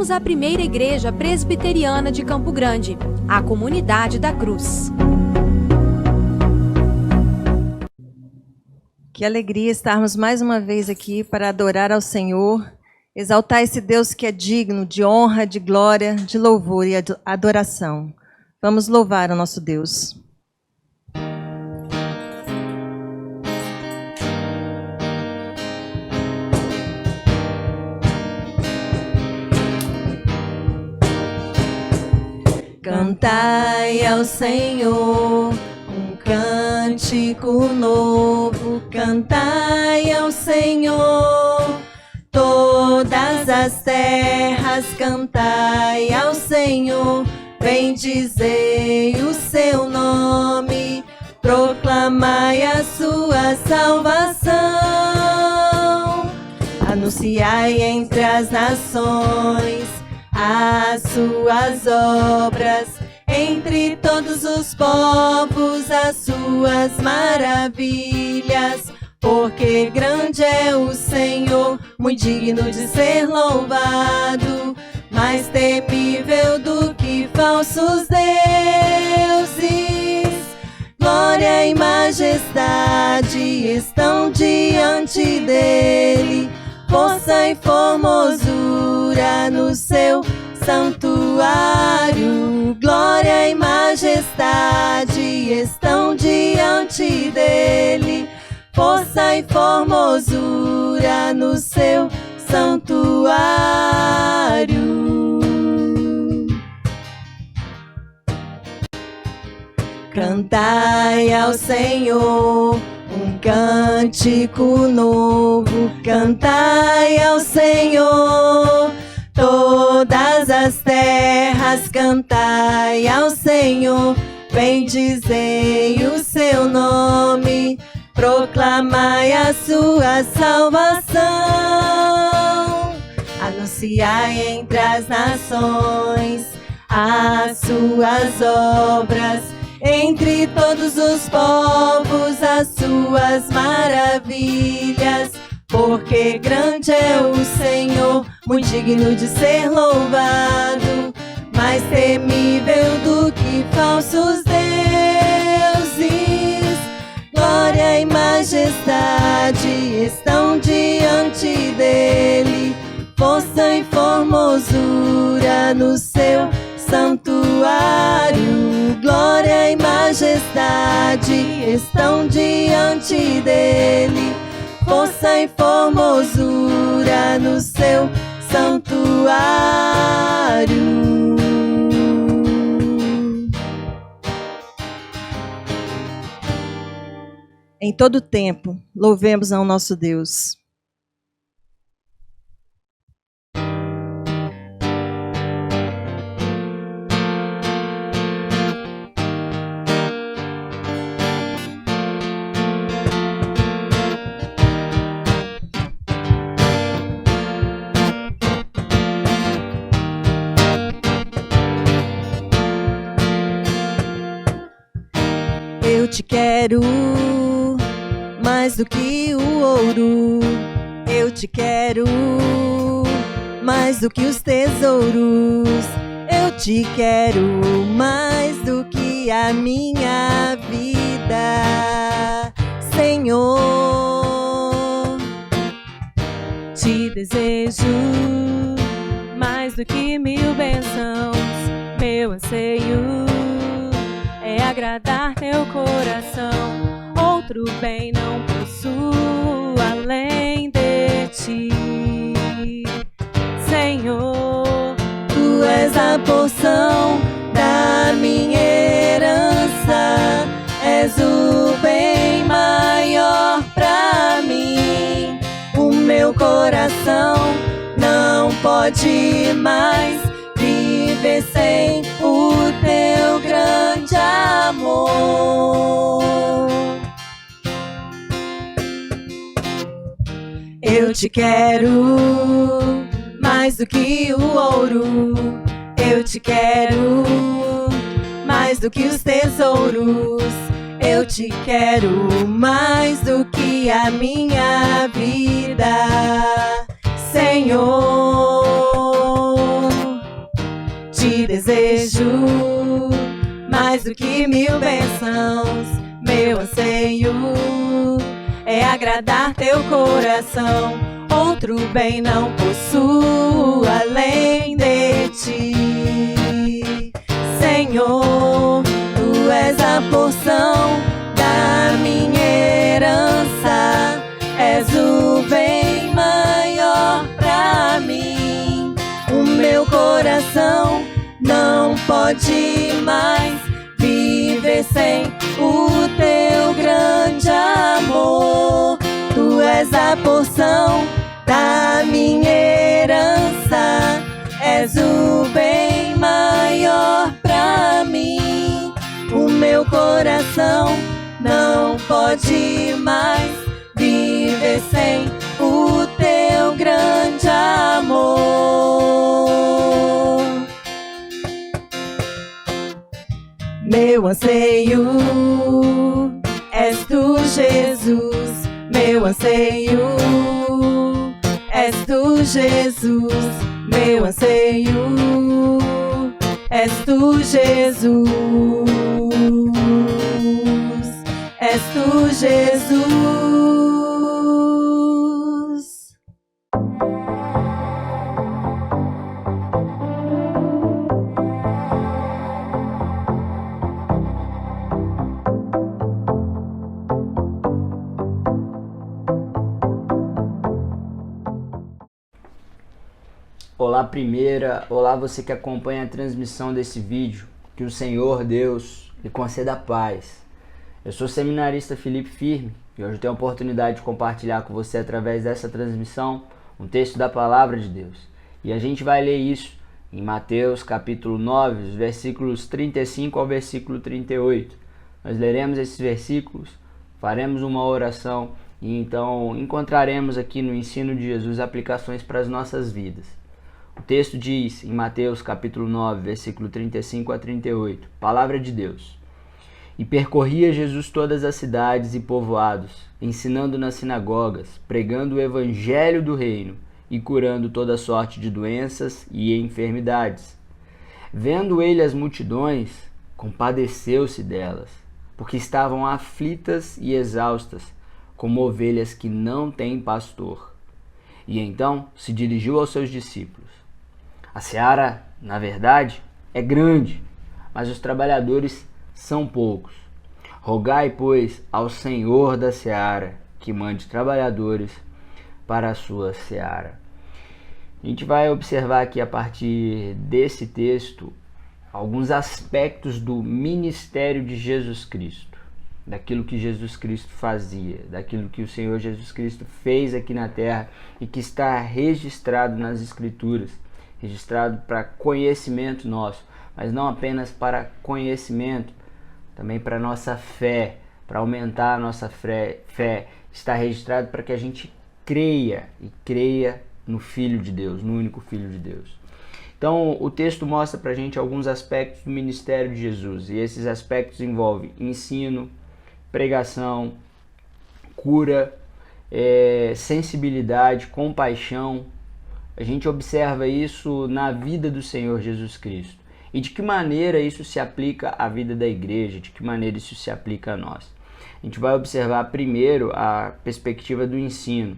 somos a primeira igreja presbiteriana de Campo Grande, a Comunidade da Cruz. Que alegria estarmos mais uma vez aqui para adorar ao Senhor, exaltar esse Deus que é digno de honra, de glória, de louvor e adoração. Vamos louvar o nosso Deus. Cantai ao Senhor um cântico novo, cantai ao Senhor todas as terras, cantai ao Senhor, bendizei o seu nome, proclamai a sua salvação, anunciai entre as nações as suas obras, entre todos os povos as suas maravilhas, porque grande é o Senhor, muito digno de ser louvado, mais temível do que falsos deuses. Glória e majestade estão diante dele, força e formosura no seu santuário. Glória e majestade estão diante dele, força e formosura no seu santuário. Cantai ao Senhor um cântico novo, cantai ao Senhor todas as terras, cantai ao Senhor, bendizei o seu nome, proclamai a sua salvação, anunciai entre as nações as suas obras, entre todos os povos as suas maravilhas, porque grande é o Senhor, muito digno de ser louvado, mais temível do que falsos deuses. Glória e majestade estão diante dele, força e formosura no seu santuário. Glória e majestade estão diante dele, força e formosura no seu santuário. Em todo tempo, louvemos ao nosso Deus. Eu te quero mais do que o ouro, eu te quero mais do que os tesouros, eu te quero mais do que a minha vida, Senhor. Te desejo mais do que 1000 bênçãos, meu anseio é agradar teu coração. Outro bem não possuo além de ti, Senhor. Tu és a porção da minha herança, és o bem maior pra mim. O meu coração não pode mais viver sem o teu grande amor. Eu te quero mais do que o ouro, eu te quero mais do que os tesouros, eu te quero mais do que a minha vida, Senhor. Te desejo mais do que 1000 bênçãos. Meu anseio é agradar teu coração. Outro bem não possuo além de ti. Senhor, tu és a porção da minha herança. És o bem maior pra mim. O meu coração não pode mais viver sem o teu grande amor. Tu és a porção da minha herança. És o bem maior pra mim. O meu coração não pode mais viver sem o teu grande amor. Meu anseio és tu, Jesus. Meu anseio és tu, Jesus. Meu anseio és tu, Jesus. És tu, Jesus. Olá primeira, olá você que acompanha a transmissão desse vídeo, que o Senhor Deus lhe conceda paz. Eu sou o seminarista Felipe Firme e hoje tenho a oportunidade de compartilhar com você através dessa transmissão um texto da Palavra de Deus. E a gente vai ler isso em Mateus capítulo 9, os versículos 35 ao versículo 38. Nós leremos esses versículos, faremos uma oração e então encontraremos aqui no ensino de Jesus aplicações para as nossas vidas. O texto diz em Mateus capítulo 9, versículo 35 a 38, Palavra de Deus. E percorria Jesus todas as cidades e povoados, ensinando nas sinagogas, pregando o evangelho do reino e curando toda sorte de doenças e enfermidades. Vendo ele as multidões, compadeceu-se delas, porque estavam aflitas e exaustas, como ovelhas que não têm pastor. E então se dirigiu aos seus discípulos. A seara, na verdade, é grande, mas os trabalhadores são poucos. Rogai, pois, ao Senhor da seara que mande trabalhadores para a sua seara. A gente vai observar aqui a partir desse texto alguns aspectos do ministério de Jesus Cristo, daquilo que Jesus Cristo fazia, daquilo que o Senhor Jesus Cristo fez aqui na terra e que está registrado nas Escrituras, registrado para conhecimento nosso, mas não apenas para conhecimento, também para nossa fé, para aumentar a nossa fé, está registrado para que a gente creia e creia no Filho de Deus, no único Filho de Deus. Então o texto mostra para a gente alguns aspectos do ministério de Jesus, e esses aspectos envolvem ensino, pregação, cura, sensibilidade, compaixão. A gente observa isso na vida do Senhor Jesus Cristo. E de que maneira isso se aplica à vida da igreja, de que maneira isso se aplica a nós. A gente vai observar primeiro a perspectiva do ensino.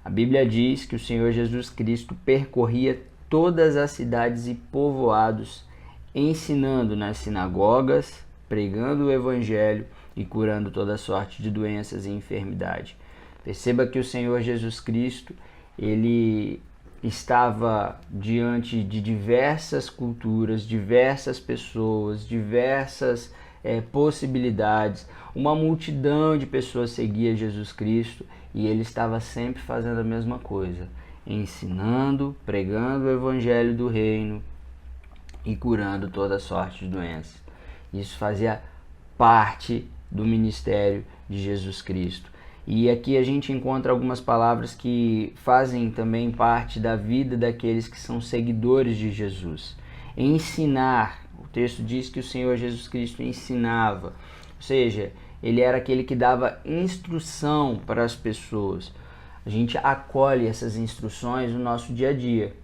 A Bíblia diz que o Senhor Jesus Cristo percorria todas as cidades e povoados, ensinando nas sinagogas, pregando o evangelho e curando toda sorte de doenças e enfermidade. Perceba que o Senhor Jesus Cristo, ele estava diante de diversas culturas, diversas pessoas, diversas possibilidades. Uma multidão de pessoas seguia Jesus Cristo e ele estava sempre fazendo a mesma coisa, ensinando, pregando o evangelho do reino e curando toda sorte de doenças. Isso fazia parte do ministério de Jesus Cristo. E aqui a gente encontra algumas palavras que fazem também parte da vida daqueles que são seguidores de Jesus. Ensinar, o texto diz que o Senhor Jesus Cristo ensinava, ou seja, ele era aquele que dava instrução para as pessoas. A gente acolhe essas instruções no nosso dia a dia.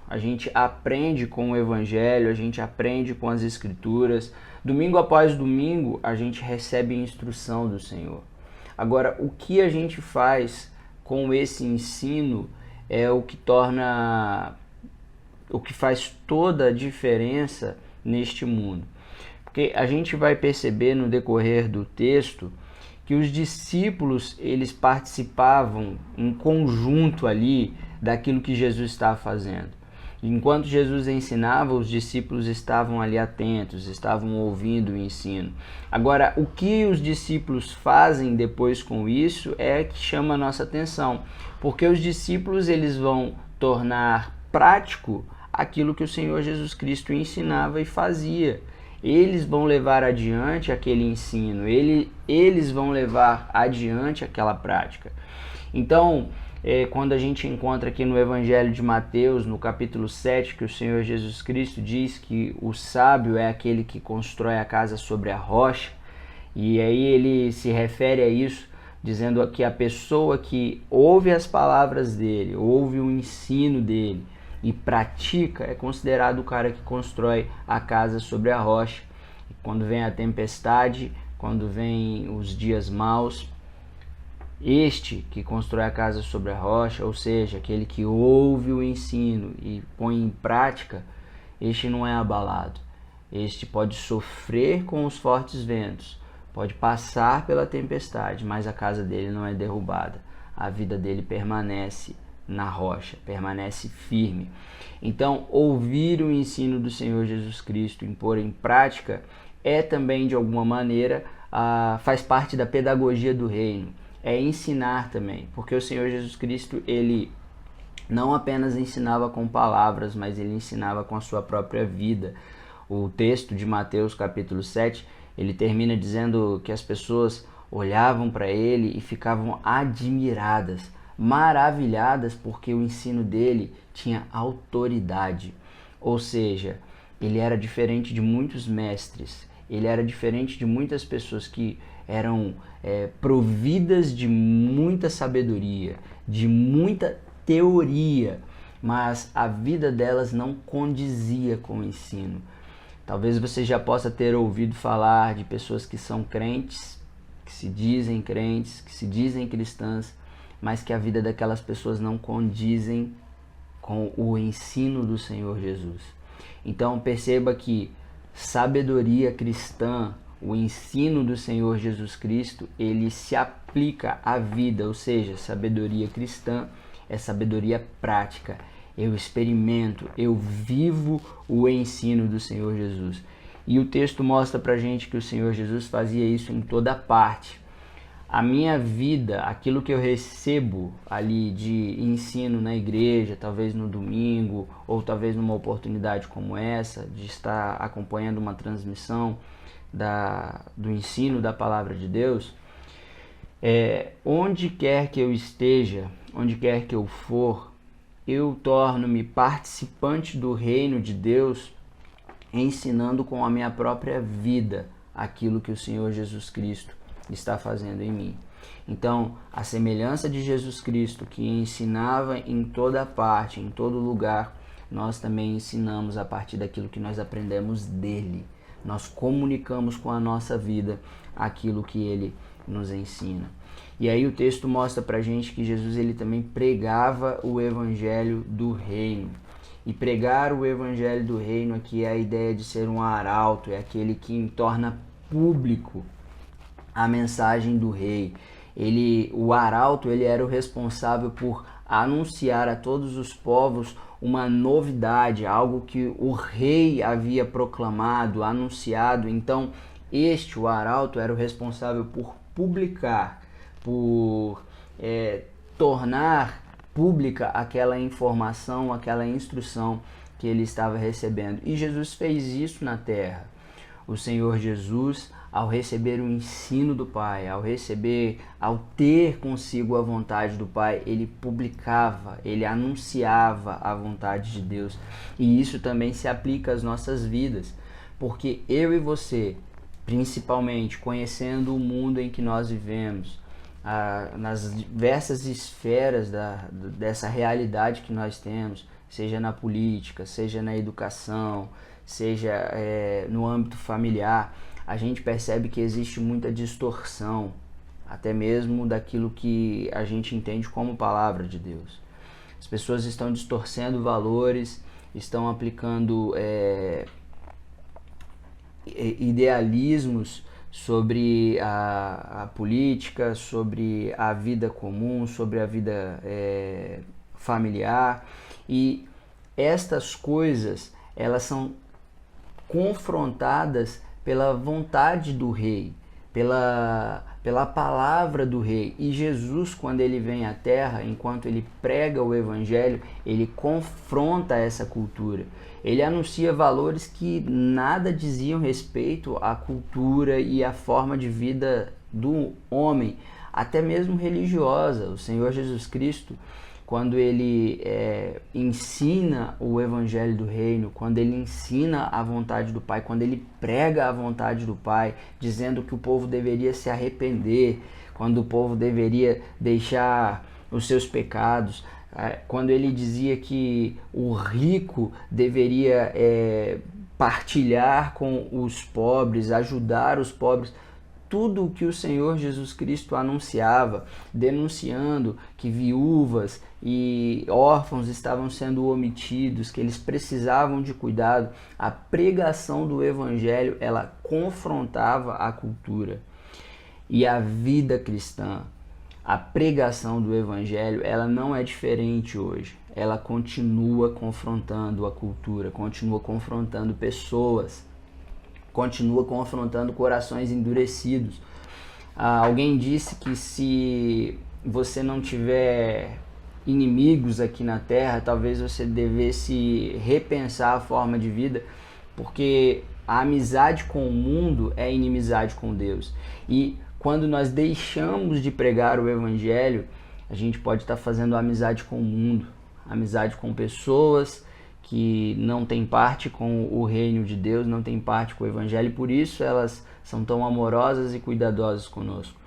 a gente aprende com o Evangelho, a gente aprende com as Escrituras. Domingo após domingo, a gente recebe instrução do Senhor. Agora, o que a gente faz com esse ensino é o que faz toda a diferença neste mundo. Porque a gente vai perceber no decorrer do texto que os discípulos, eles participavam em conjunto ali daquilo que Jesus estava fazendo. Enquanto Jesus ensinava, os discípulos estavam ali atentos, estavam ouvindo o ensino. Agora, o que os discípulos fazem depois com isso é que chama a nossa atenção, porque os discípulos, eles vão tornar prático aquilo que o Senhor Jesus Cristo ensinava e fazia. Eles vão levar adiante aquele ensino, eles vão levar adiante aquela prática. Então, quando a gente encontra aqui no Evangelho de Mateus, no capítulo 7, que o Senhor Jesus Cristo diz que o sábio é aquele que constrói a casa sobre a rocha, e aí ele se refere a isso, dizendo que a pessoa que ouve as palavras dele, ouve o ensino dele e pratica, é considerado o cara que constrói a casa sobre a rocha. E quando vem a tempestade, quando vem os dias maus, este que constrói a casa sobre a rocha, ou seja, aquele que ouve o ensino e põe em prática, este não é abalado. Este pode sofrer com os fortes ventos, pode passar pela tempestade, mas a casa dele não é derrubada. A vida dele permanece na rocha, permanece firme. Então, ouvir o ensino do Senhor Jesus Cristo e pôr em prática é também, de alguma maneira, faz parte da pedagogia do reino. É ensinar também, porque o Senhor Jesus Cristo, ele não apenas ensinava com palavras, mas ele ensinava com a sua própria vida. O texto de Mateus capítulo 7, ele termina dizendo que as pessoas olhavam para ele e ficavam admiradas, maravilhadas, porque o ensino dele tinha autoridade. Ou seja, ele era diferente de muitos mestres, ele era diferente de muitas pessoas que eram providas de muita sabedoria, de muita teoria, mas a vida delas não condizia com o ensino. Talvez você já possa ter ouvido falar de pessoas que são crentes, que se dizem cristãs, mas que a vida daquelas pessoas não condizem com o ensino do Senhor Jesus. Então perceba que sabedoria cristã, o ensino do Senhor Jesus Cristo, ele se aplica à vida, ou seja, sabedoria cristã é sabedoria prática. Eu experimento, eu vivo o ensino do Senhor Jesus. E o texto mostra pra gente que o Senhor Jesus fazia isso em toda parte. A minha vida, aquilo que eu recebo ali de ensino na igreja, talvez no domingo, ou talvez numa oportunidade como essa, de estar acompanhando uma transmissão do ensino da palavra de Deus, onde quer que eu esteja, onde quer que eu for, eu torno-me participante do reino de Deus, ensinando com a minha própria vida aquilo que o Senhor Jesus Cristo está fazendo em mim. Então, a semelhança de Jesus Cristo, que ensinava em toda parte, em todo lugar, nós também ensinamos a partir daquilo que nós aprendemos dele. Nós comunicamos com a nossa vida aquilo que ele nos ensina. E aí o texto mostra pra gente que Jesus, ele também pregava o evangelho do reino. E pregar o evangelho do reino aqui é a ideia de ser um arauto, é aquele que torna público a mensagem do rei. O arauto, ele era o responsável por anunciar a todos os povos uma novidade, algo que o rei havia proclamado, anunciado. Então, o arauto, era o responsável por publicar, por tornar pública aquela informação, aquela instrução que ele estava recebendo. E Jesus fez isso na terra. O Senhor Jesus, ao receber o ensino do Pai, ao ter consigo a vontade do Pai, ele publicava, ele anunciava a vontade de Deus. E isso também se aplica às nossas vidas, porque eu e você, principalmente conhecendo o mundo em que nós vivemos, nas diversas esferas dessa realidade que nós temos, seja na política, seja na educação, seja no âmbito familiar, a gente percebe que existe muita distorção, até mesmo daquilo que a gente entende como palavra de Deus. As pessoas estão distorcendo valores, estão aplicando idealismos sobre a política, sobre a vida comum, sobre a vida familiar, e estas coisas elas são confrontadas pela vontade do rei, pela palavra do rei. E Jesus, quando ele vem à terra, enquanto ele prega o evangelho, ele confronta essa cultura. Ele anuncia valores que nada diziam respeito à cultura e à forma de vida do homem, até mesmo religiosa. O Senhor Jesus Cristo, quando ele ensina o evangelho do reino, quando ele ensina a vontade do Pai, quando ele prega a vontade do Pai, dizendo que o povo deveria se arrepender, quando o povo deveria deixar os seus pecados, quando ele dizia que o rico deveria partilhar com os pobres, ajudar os pobres, tudo o que o Senhor Jesus Cristo anunciava, denunciando que viúvas e órfãos estavam sendo omitidos, que eles precisavam de cuidado, a pregação do evangelho, ela confrontava a cultura. E a vida cristã, a pregação do evangelho, ela não é diferente hoje. Ela continua confrontando a cultura, continua confrontando pessoas, continua confrontando corações endurecidos. Alguém disse que se você não tiver inimigos aqui na terra, talvez você devesse repensar a forma de vida, porque a amizade com o mundo é inimizade com Deus. E quando nós deixamos de pregar o evangelho, a gente pode estar fazendo amizade com o mundo, amizade com pessoas que não têm parte com o reino de Deus, não têm parte com o evangelho, e por isso elas são tão amorosas e cuidadosas conosco.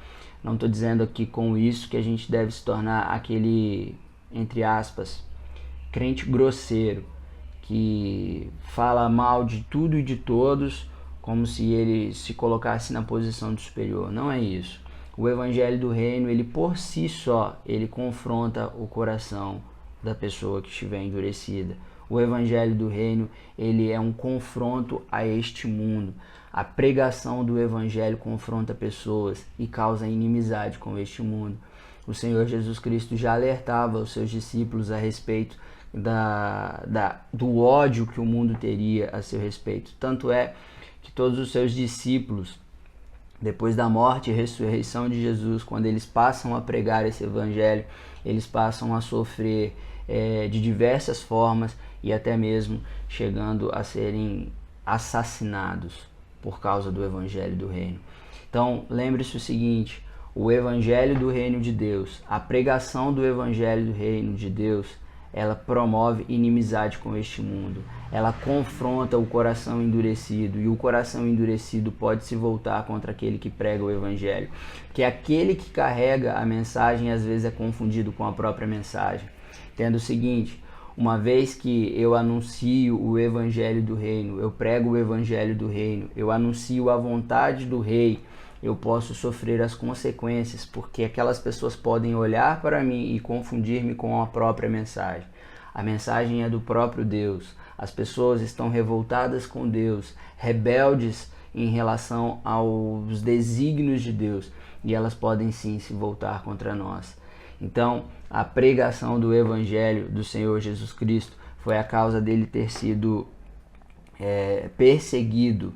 Não estou dizendo aqui com isso que a gente deve se tornar aquele, entre aspas, crente grosseiro, que fala mal de tudo e de todos, como se ele se colocasse na posição de superior. Não é isso. O evangelho do reino, ele por si só, ele confronta o coração da pessoa que estiver endurecida. O evangelho do reino, ele é um confronto a este mundo. A pregação do evangelho confronta pessoas e causa inimizade com este mundo. O Senhor Jesus Cristo já alertava os seus discípulos a respeito do ódio que o mundo teria a seu respeito. Tanto é que todos os seus discípulos, depois da morte e ressurreição de Jesus, quando eles passam a pregar esse evangelho, eles passam a sofrer de diversas formas e até mesmo chegando a serem assassinados por causa do evangelho do reino. Então, lembre-se o seguinte: o evangelho do reino de Deus, a pregação do evangelho do reino de Deus, ela promove inimizade com este mundo. Ela confronta o coração endurecido, e o coração endurecido pode se voltar contra aquele que prega o evangelho. Porque aquele que carrega a mensagem às vezes é confundido com a própria mensagem. Entenda o seguinte: uma vez que eu anuncio o evangelho do reino, eu prego o evangelho do reino, eu anuncio a vontade do rei, eu posso sofrer as consequências, porque aquelas pessoas podem olhar para mim e confundir-me com a própria mensagem. A mensagem é do próprio Deus. As pessoas estão revoltadas com Deus, rebeldes em relação aos desígnios de Deus, e elas podem sim se voltar contra nós. Então, a pregação do evangelho do Senhor Jesus Cristo foi a causa dele ter sido perseguido,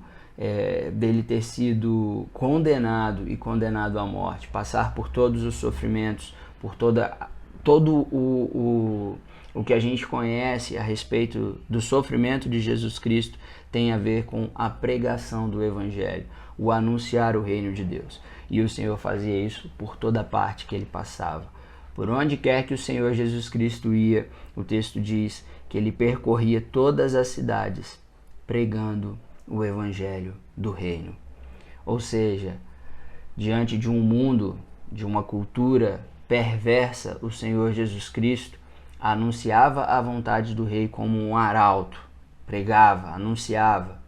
dele ter sido condenado e condenado à morte, passar por todos os sofrimentos, por todo o que a gente conhece a respeito do sofrimento de Jesus Cristo tem a ver com a pregação do evangelho, o anunciar o reino de Deus. E o Senhor fazia isso por toda parte que ele passava. Por onde quer que o Senhor Jesus Cristo ia, o texto diz que ele percorria todas as cidades pregando o evangelho do reino. Ou seja, diante de um mundo, de uma cultura perversa, o Senhor Jesus Cristo anunciava a vontade do rei como um arauto, pregava, anunciava,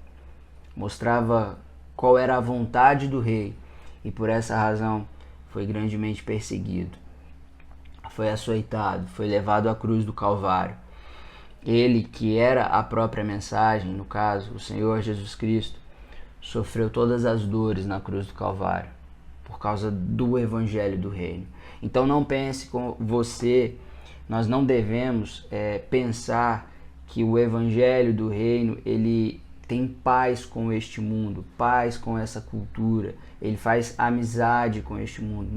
mostrava qual era a vontade do rei, e por essa razão foi grandemente perseguido, foi açoitado, foi levado à cruz do Calvário. Ele, que era a própria mensagem, no caso, o Senhor Jesus Cristo, sofreu todas as dores na cruz do Calvário, por causa do Evangelho do Reino. Então não pense com você, nós não devemos pensar que o Evangelho do Reino, ele tem paz com este mundo, paz com essa cultura, ele faz amizade com este mundo.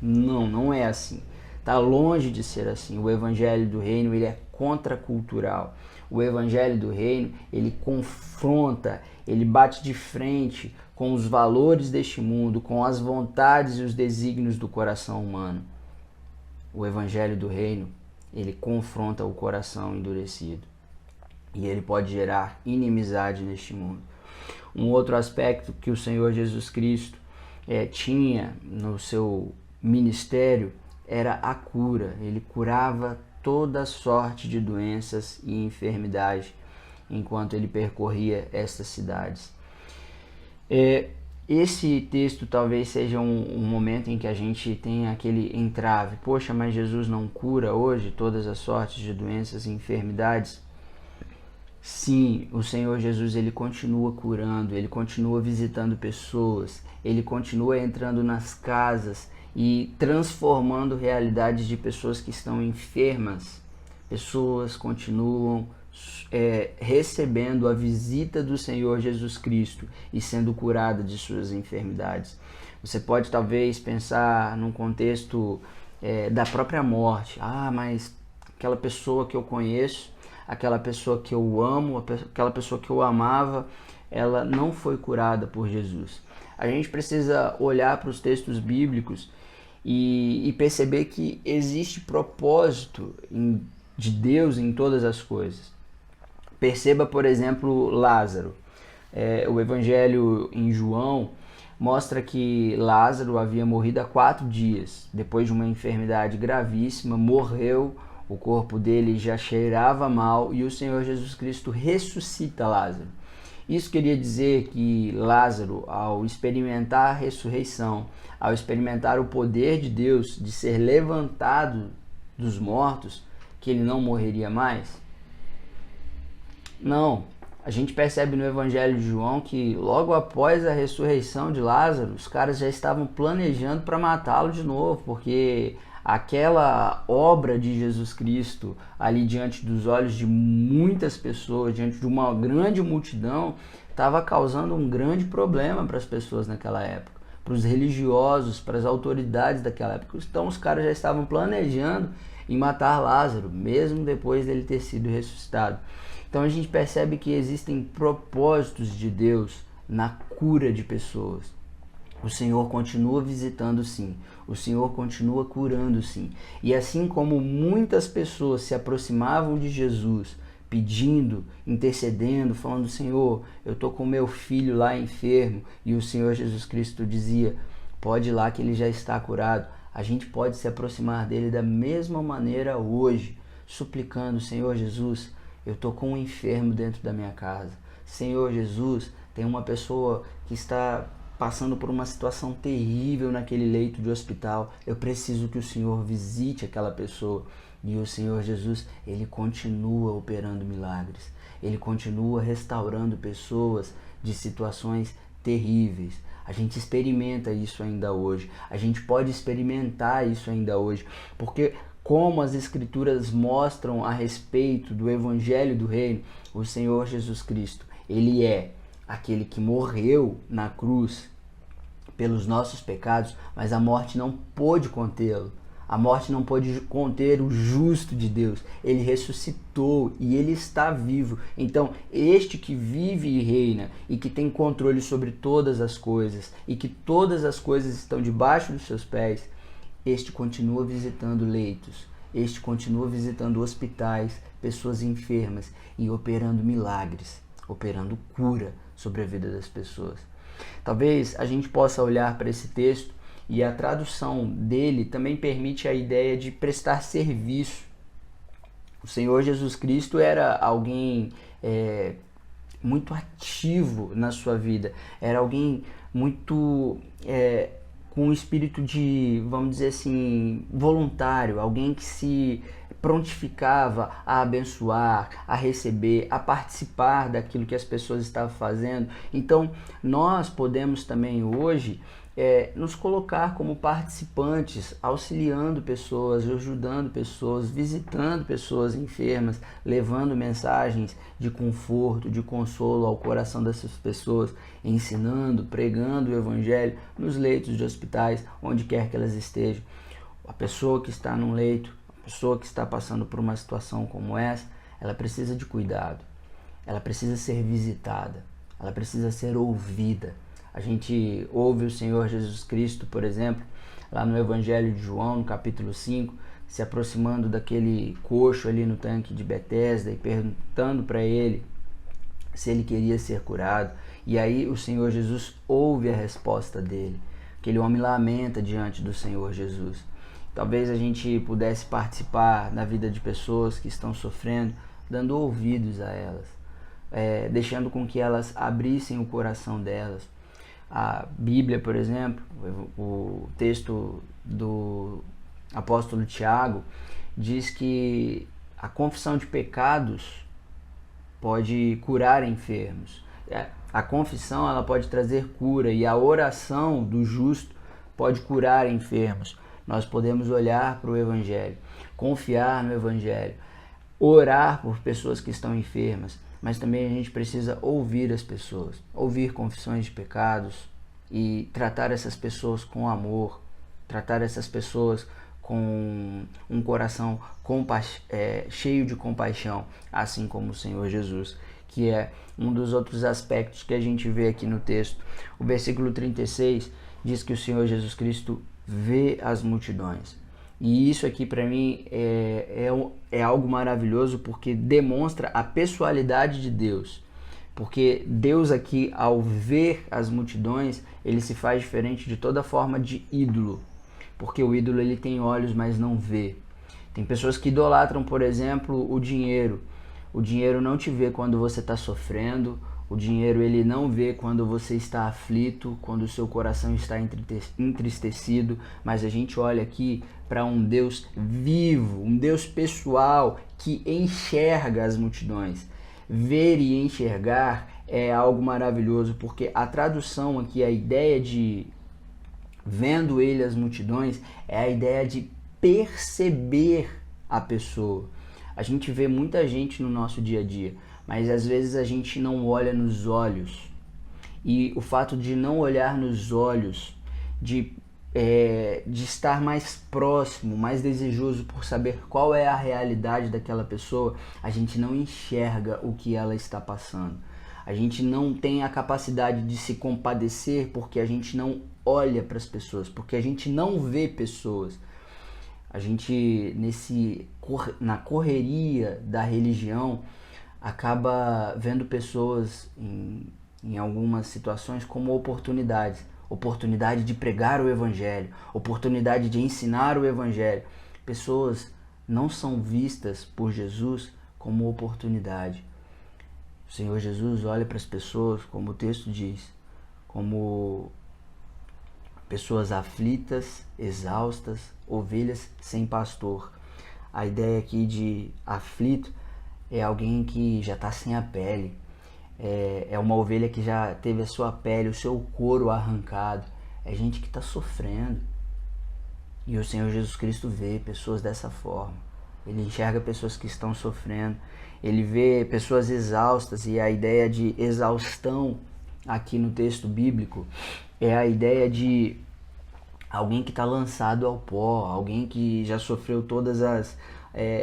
Não é assim. Está longe de ser assim. O Evangelho do Reino, ele é contracultural. O Evangelho do Reino, ele confronta, ele bate de frente com os valores deste mundo, com as vontades e os desígnios do coração humano. O Evangelho do Reino, ele confronta o coração endurecido. E ele pode gerar inimizade neste mundo. Um outro aspecto que o Senhor Jesus Cristo tinha no seu ministério era a cura. Ele curava toda sorte de doenças e enfermidade enquanto ele percorria estas cidades. Esse texto talvez seja um momento em que a gente tem aquele entrave. Poxa, mas Jesus não cura hoje todas as sortes de doenças e enfermidades? Sim, o Senhor Jesus, ele continua curando, ele continua visitando pessoas, ele continua entrando nas casas e transformando realidades de pessoas que estão enfermas. Pessoas continuam recebendo a visita do Senhor Jesus Cristo e sendo curada de suas enfermidades. Você pode talvez pensar num contexto da própria morte. Mas aquela pessoa que eu conheço, aquela pessoa que eu amo, aquela pessoa que eu amava, ela não foi curada por Jesus. A gente precisa olhar para os textos bíblicos e perceber que existe propósito de Deus em todas as coisas. Perceba, por exemplo, Lázaro. O Evangelho em João mostra que Lázaro havia morrido há 4 dias. Depois de uma enfermidade gravíssima, morreu. O corpo dele já cheirava mal e o Senhor Jesus Cristo ressuscita Lázaro. Isso queria dizer que Lázaro, ao experimentar a ressurreição, ao experimentar o poder de Deus de ser levantado dos mortos, que ele não morreria mais? Não. A gente percebe no Evangelho de João que logo após a ressurreição de Lázaro, os caras já estavam planejando para matá-lo de novo, porque aquela obra de Jesus Cristo ali diante dos olhos de muitas pessoas, diante de uma grande multidão, estava causando um grande problema para as pessoas naquela época, para os religiosos, para as autoridades daquela época. Então os caras já estavam planejando em matar Lázaro, mesmo depois dele ter sido ressuscitado. Então a gente percebe que existem propósitos de Deus na cura de pessoas. O Senhor continua visitando, sim. O Senhor continua curando, sim. E assim como muitas pessoas se aproximavam de Jesus, pedindo, intercedendo, falando: Senhor, eu estou com meu filho lá enfermo, e o Senhor Jesus Cristo dizia: pode ir lá que ele já está curado. A gente pode se aproximar dele da mesma maneira hoje, suplicando: Senhor Jesus, eu estou com um enfermo dentro da minha casa. Senhor Jesus, tem uma pessoa que está passando por uma situação terrível naquele leito de hospital. Eu preciso que o Senhor visite aquela pessoa. E o Senhor Jesus, ele continua operando milagres. Ele continua restaurando pessoas de situações terríveis. A gente experimenta isso ainda hoje. A gente pode experimentar isso ainda hoje. Porque como as Escrituras mostram a respeito do Evangelho do Reino, o Senhor Jesus Cristo, ele é aquele que morreu na cruz pelos nossos pecados, mas a morte não pôde contê-lo. A morte não pôde conter o justo de Deus. Ele ressuscitou e ele está vivo. Então, este que vive e reina e que tem controle sobre todas as coisas e que todas as coisas estão debaixo dos seus pés, este continua visitando leitos, este continua visitando hospitais, pessoas enfermas e operando milagres, operando cura sobre a vida das pessoas. Talvez a gente possa olhar para esse texto e a tradução dele também permite a ideia de prestar serviço. O Senhor Jesus Cristo era alguém muito ativo na sua vida, era alguém muito com um espírito de, vamos dizer assim, voluntário, alguém que se prontificava a abençoar, a receber, a participar daquilo que as pessoas estavam fazendo. Então, nós podemos também hoje nos colocar como participantes, auxiliando pessoas, ajudando pessoas, visitando pessoas enfermas, levando mensagens de conforto, de consolo ao coração dessas pessoas, ensinando, pregando o Evangelho nos leitos de hospitais, onde quer que elas estejam. A pessoa que está num leito, a pessoa que está passando por uma situação como essa, ela precisa de cuidado, ela precisa ser visitada, ela precisa ser ouvida. A gente ouve o Senhor Jesus Cristo, por exemplo, lá no Evangelho de João, no capítulo 5, se aproximando daquele coxo ali no tanque de Betesda e perguntando para ele se ele queria ser curado. E aí o Senhor Jesus ouve a resposta dele. Aquele homem lamenta diante do Senhor Jesus. Talvez a gente pudesse participar da vida de pessoas que estão sofrendo, dando ouvidos a elas, deixando com que elas abrissem o coração delas. A Bíblia, por exemplo, o texto do apóstolo Tiago diz que a confissão de pecados pode curar enfermos. A confissão, ela pode trazer cura, e a oração do justo pode curar enfermos. Nós podemos olhar para o Evangelho, confiar no Evangelho, orar por pessoas que estão enfermas, mas também a gente precisa ouvir as pessoas, ouvir confissões de pecados e tratar essas pessoas com amor, tratar essas pessoas com um coração cheio de compaixão, assim como o Senhor Jesus, que é um dos outros aspectos que a gente vê aqui no texto. O versículo 36 diz que o Senhor Jesus Cristo vê as multidões. E isso aqui para mim é algo maravilhoso, porque demonstra a pessoalidade de Deus. Porque Deus aqui, ao ver as multidões, ele se faz diferente de toda forma de ídolo. Porque o ídolo ele tem olhos, mas não vê. Tem pessoas que idolatram, por exemplo, o dinheiro. O dinheiro não te vê quando você está sofrendo. O dinheiro ele não vê quando você está aflito, quando o seu coração está entristecido, mas a gente olha aqui para um Deus vivo, um Deus pessoal que enxerga as multidões. Ver e enxergar é algo maravilhoso, porque a tradução aqui, a ideia de vendo ele as multidões, é a ideia de perceber a pessoa. A gente vê muita gente no nosso dia a dia, mas às vezes a gente não olha nos olhos. E o fato de não olhar nos olhos, de estar mais próximo, mais desejoso por saber qual é a realidade daquela pessoa, a gente não enxerga o que ela está passando. A gente não tem a capacidade de se compadecer porque a gente não olha para as pessoas, porque a gente não vê pessoas. A gente, na correria da religião, acaba vendo pessoas em algumas situações como oportunidades. Oportunidade de pregar o Evangelho, oportunidade de ensinar o Evangelho. Pessoas não são vistas por Jesus como oportunidade. O Senhor Jesus olha para as pessoas, como o texto diz, como pessoas aflitas, exaustas, ovelhas sem pastor. A ideia aqui de aflito é alguém que já está sem a pele. É uma ovelha que já teve a sua pele, o seu couro arrancado. É gente que está sofrendo. E o Senhor Jesus Cristo vê pessoas dessa forma. Ele enxerga pessoas que estão sofrendo. Ele vê pessoas exaustas, e a ideia de exaustão aqui no texto bíblico é a ideia de alguém que está lançado ao pó, alguém que já sofreu todas as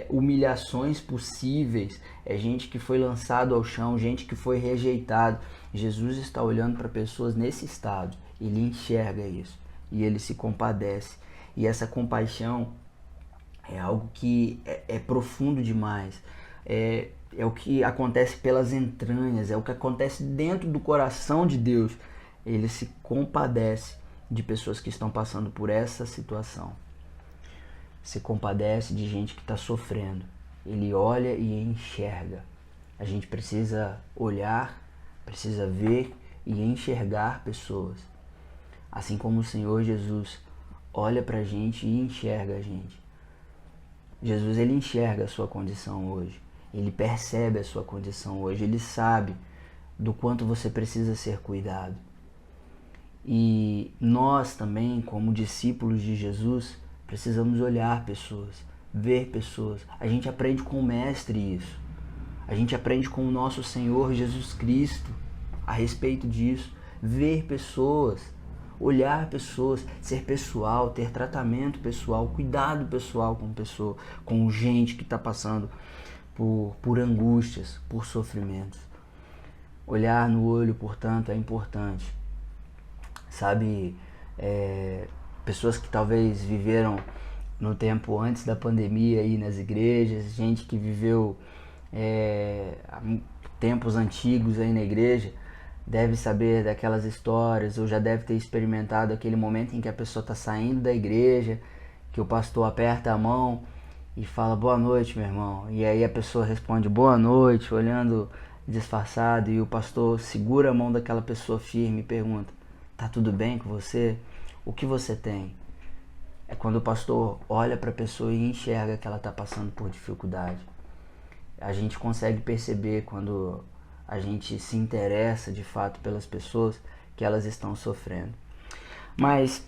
humilhações possíveis, gente que foi lançado ao chão, gente que foi rejeitado. Jesus está olhando para pessoas nesse estado, ele enxerga isso e ele se compadece, e essa compaixão é algo que é profundo demais, é o que acontece pelas entranhas, é o que acontece dentro do coração de Deus. Ele se compadece de pessoas que estão passando por essa situação. Se compadece de gente que está sofrendo. ele olha e enxerga. A gente precisa olhar, precisa ver e enxergar pessoas. Assim como o Senhor Jesus olha pra gente e enxerga a gente. Jesus, ele enxerga a sua condição hoje. Ele percebe a sua condição hoje. Ele sabe do quanto você precisa ser cuidado. E nós também, como discípulos de Jesus, precisamos olhar pessoas, ver pessoas. A gente aprende com o Mestre isso. A gente aprende com o nosso Senhor Jesus Cristo a respeito disso. Ver pessoas, olhar pessoas, ser pessoal, ter tratamento pessoal, cuidado pessoal com pessoa, com gente que está passando por angústias, por sofrimentos. Olhar no olho, portanto, é importante. Sabe, pessoas que talvez viveram no tempo antes da pandemia aí nas igrejas, gente que viveu tempos antigos aí na igreja, deve saber daquelas histórias, ou já deve ter experimentado aquele momento em que a pessoa está saindo da igreja, que o pastor aperta a mão e fala boa noite, meu irmão, e aí a pessoa responde boa noite, olhando disfarçado, e o pastor segura a mão daquela pessoa firme e pergunta: tá tudo bem com você? O que você tem? É quando o pastor olha para a pessoa e enxerga que ela está passando por dificuldade. A gente consegue perceber quando a gente se interessa de fato pelas pessoas que elas estão sofrendo. Mas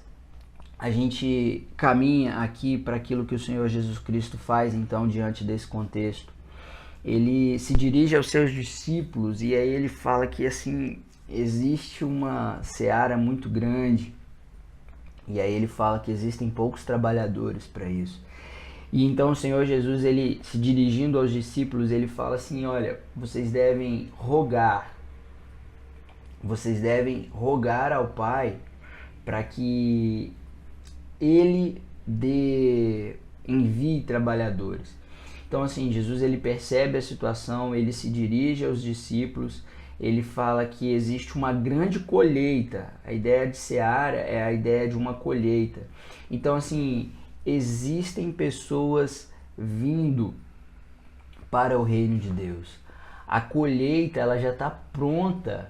a gente caminha aqui para aquilo que o Senhor Jesus Cristo faz então diante desse contexto. Ele se dirige aos seus discípulos e aí ele fala que assim existe uma seara muito grande, e aí ele fala que existem poucos trabalhadores para isso. E então o Senhor Jesus, ele se dirigindo aos discípulos, ele fala assim: olha, vocês devem rogar ao Pai para que ele envie trabalhadores. Então assim, Jesus, ele percebe a situação, ele se dirige aos discípulos, ele fala que existe uma grande colheita. A ideia de seara é a ideia de uma colheita. Então assim, existem pessoas vindo para o reino de Deus. A colheita, ela já está pronta.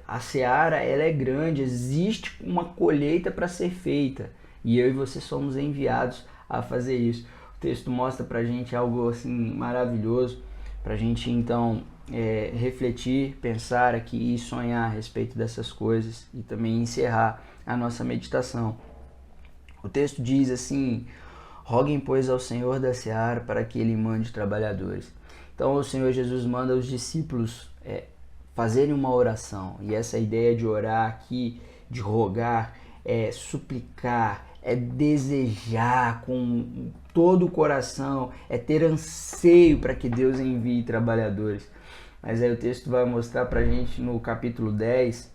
A seara, ela é grande, existe uma colheita para ser feita. E eu e você somos enviados a fazer isso. O texto mostra pra gente algo assim maravilhoso, pra gente então refletir, pensar aqui e sonhar a respeito dessas coisas e também encerrar a nossa meditação. O texto diz assim: roguem pois ao Senhor da seara para que ele mande trabalhadores. Então o Senhor Jesus manda os discípulos fazerem uma oração, e essa ideia de orar aqui, de rogar, é suplicar, é desejar com todo o coração, é ter anseio para que Deus envie trabalhadores. Mas aí o texto vai mostrar para a gente no capítulo 10,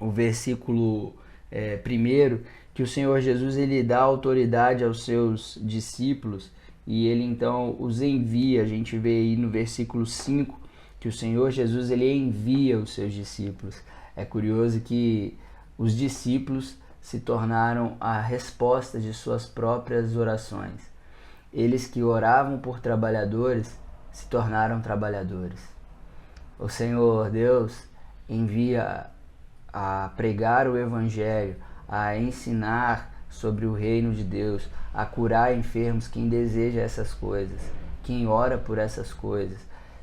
o versículo 1, que o Senhor Jesus, ele dá autoridade aos seus discípulos e ele então os envia. A gente vê aí no versículo 5 que o Senhor Jesus, ele envia os seus discípulos. É curioso que os discípulos se tornaram a resposta de suas próprias orações. Eles que oravam por trabalhadores se tornaram trabalhadores. O Senhor Deus envia a pregar o Evangelho, a ensinar sobre o reino de Deus, a curar enfermos, quem deseja essas coisas, quem ora por essas coisas.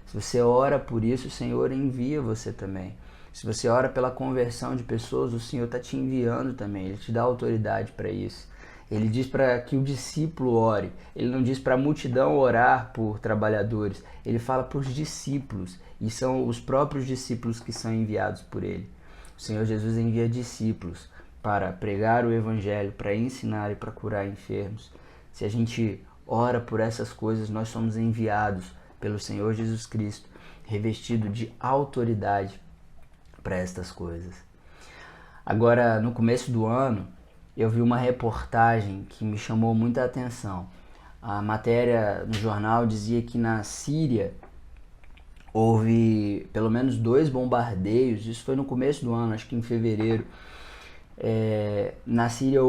Se você ora por isso, o Senhor envia você também. Se você ora pela conversão de pessoas, o Senhor está te enviando também, Ele te dá autoridade para isso. Ele diz para que o discípulo ore, Ele não diz para a multidão orar por trabalhadores, Ele fala para os discípulos, e são os próprios discípulos que são enviados por Ele. O Senhor Jesus envia discípulos para pregar o Evangelho, para ensinar e para curar enfermos. Se a gente ora por essas coisas, nós somos enviados pelo Senhor Jesus Cristo, revestido de autoridade para estas coisas. Agora, no começo do ano, eu vi uma reportagem que me chamou muita atenção. A matéria no jornal dizia que na Síria houve pelo menos 2 bombardeios. Isso foi no começo do ano, acho que em fevereiro. Na Síria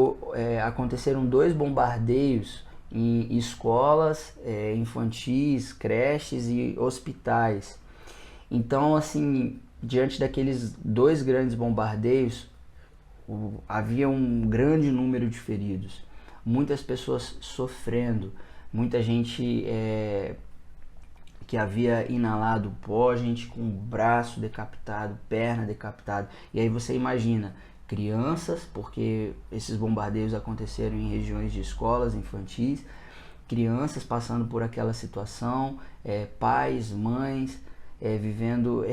aconteceram 2 bombardeios em escolas infantis, creches e hospitais. Então, assim, diante daqueles 2 grandes bombardeios, havia um grande número de feridos, muitas pessoas sofrendo, muita gente que havia inalado pó, gente com braço decapitado, perna decapitada. E aí você imagina, crianças, porque esses bombardeios aconteceram em regiões de escolas infantis, crianças passando por aquela situação, pais, mães, vivendo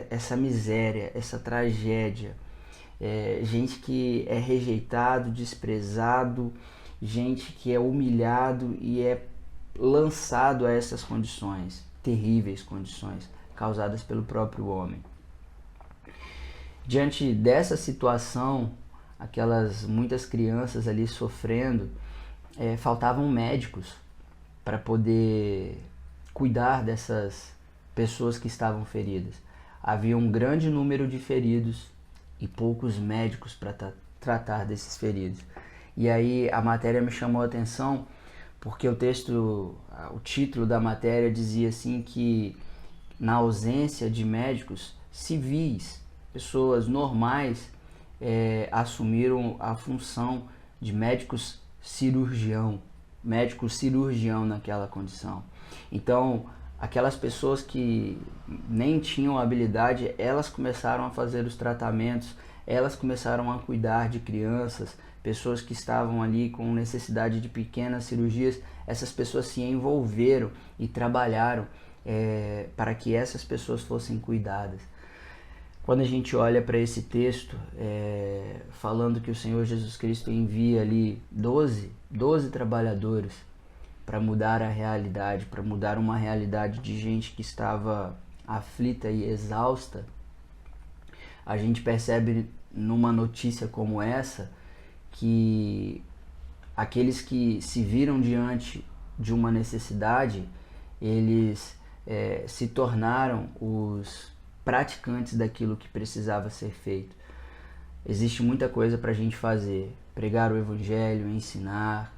essa miséria, essa tragédia, gente que é rejeitado, desprezado, gente que é humilhado e é lançado a essas condições, terríveis condições causadas pelo próprio homem. Diante dessa situação, aquelas muitas crianças ali sofrendo, faltavam médicos para poder cuidar dessas pessoas que estavam feridas. Havia um grande número de feridos e poucos médicos para tratar desses feridos. E aí a matéria me chamou a atenção porque o título da matéria dizia assim que na ausência de médicos civis, pessoas normais assumiram a função de médico cirurgião naquela condição. Então, aquelas pessoas que nem tinham habilidade, elas começaram a fazer os tratamentos, elas começaram a cuidar de crianças, pessoas que estavam ali com necessidade de pequenas cirurgias. Essas pessoas se envolveram e trabalharam para que essas pessoas fossem cuidadas. Quando a gente olha para esse texto, falando que o Senhor Jesus Cristo envia ali 12 trabalhadores para mudar a realidade, para mudar uma realidade de gente que estava aflita e exausta, a gente percebe numa notícia como essa que aqueles que se viram diante de uma necessidade, eles se tornaram os praticantes daquilo que precisava ser feito. Existe muita coisa para a gente fazer: pregar o Evangelho, ensinar,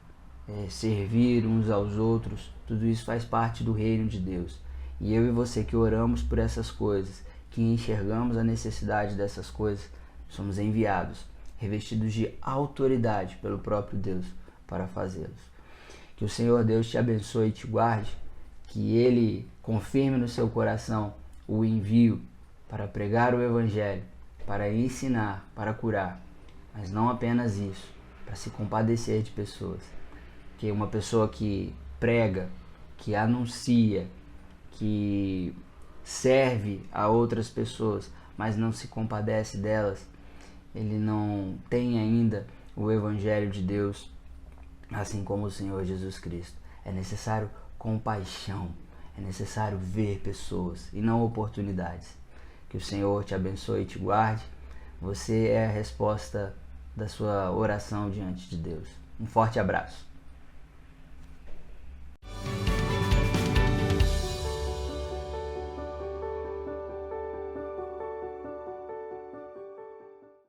servir uns aos outros. Tudo isso faz parte do reino de Deus. E eu e você que oramos por essas coisas, que enxergamos a necessidade dessas coisas, somos enviados, revestidos de autoridade pelo próprio Deus para fazê-los. Que o Senhor Deus te abençoe e te guarde, que Ele confirme no seu coração o envio para pregar o Evangelho, para ensinar, para curar, mas não apenas isso, para se compadecer de pessoas. Que uma pessoa que prega, que anuncia, que serve a outras pessoas, mas não se compadece delas, ele não tem ainda o Evangelho de Deus, assim como o Senhor Jesus Cristo. É necessário compaixão, é necessário ver pessoas e não oportunidades. Que o Senhor te abençoe e te guarde. Você é a resposta da sua oração diante de Deus. Um forte abraço.